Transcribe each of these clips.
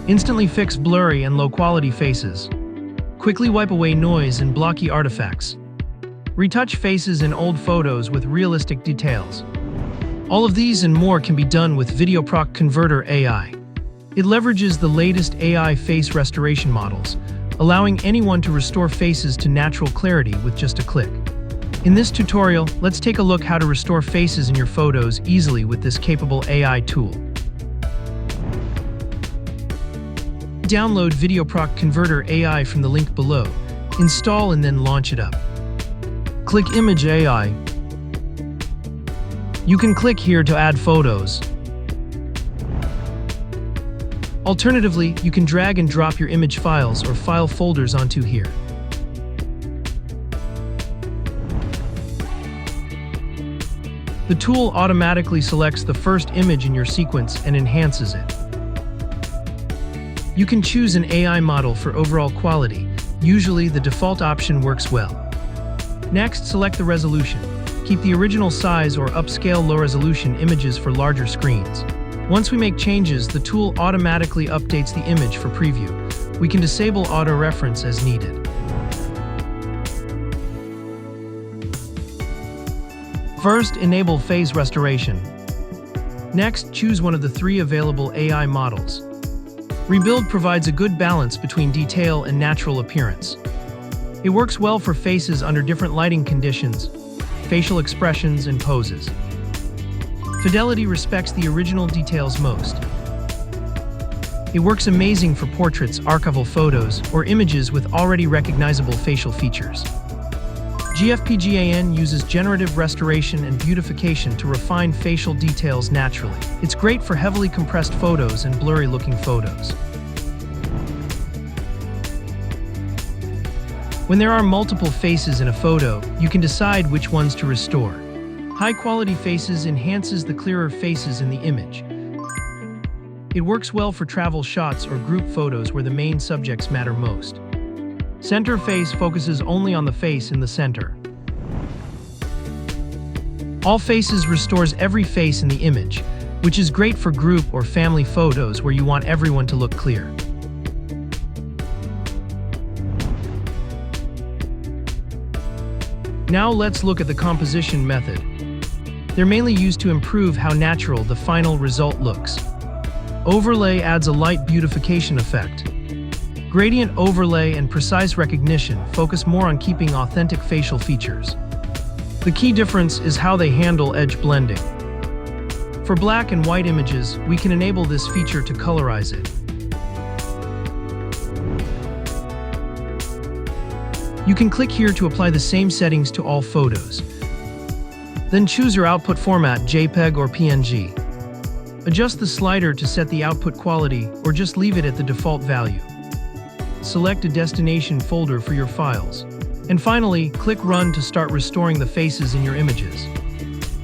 Instantly fix blurry and low-quality faces. Quickly wipe away noise and blocky artifacts. Retouch faces in old photos with realistic details. All of these and more can be done with VideoProc Converter AI. It leverages the latest AI face restoration models, allowing anyone to restore faces to natural clarity with just a click. In this tutorial, let's take a look how to restore faces in your photos easily with this capable AI tool. Download VideoProc Converter AI from the link below. Install and then launch it up. Click Image AI. You can click here to add photos. Alternatively, you can drag and drop your image files or file folders onto here. The tool automatically selects the first image in your sequence and enhances it. You can choose an AI model for overall quality. Usually, the default option works well. Next, select the resolution. Keep the original size or upscale low-resolution images for larger screens. Once we make changes, the tool automatically updates the image for preview. We can disable auto-reference as needed. First, enable phase restoration. Next, choose one of the 3 available AI models. Rebuild provides a good balance between detail and natural appearance. It works well for faces under different lighting conditions, facial expressions, and poses. Fidelity respects the original details most. It works amazing for portraits, archival photos, or images with already recognizable facial features. GFPGAN uses generative restoration and beautification to refine facial details naturally. It's great for heavily compressed photos and blurry-looking photos. When there are multiple faces in a photo, you can decide which ones to restore. High-quality faces enhances the clearer faces in the image. It works well for travel shots or group photos where the main subjects matter most. Center face focuses only on the face in the center. All faces restores every face in the image, which is great for group or family photos where you want everyone to look clear. Now let's look at the composition method. They're mainly used to improve how natural the final result looks. Overlay adds a light beautification effect. Gradient overlay and precise recognition focus more on keeping authentic facial features. The key difference is how they handle edge blending. For black and white images, we can enable this feature to colorize it. You can click here to apply the same settings to all photos. Then choose your output format, JPEG or PNG. Adjust the slider to set the output quality, or just leave it at the default value. Select a destination folder for your files. And finally, click Run to start restoring the faces in your images.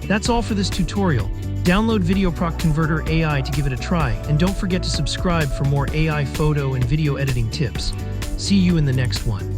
That's all for this tutorial. Download VideoProc Converter AI to give it a try, and don't forget to subscribe for more AI photo and video editing tips. See you in the next one.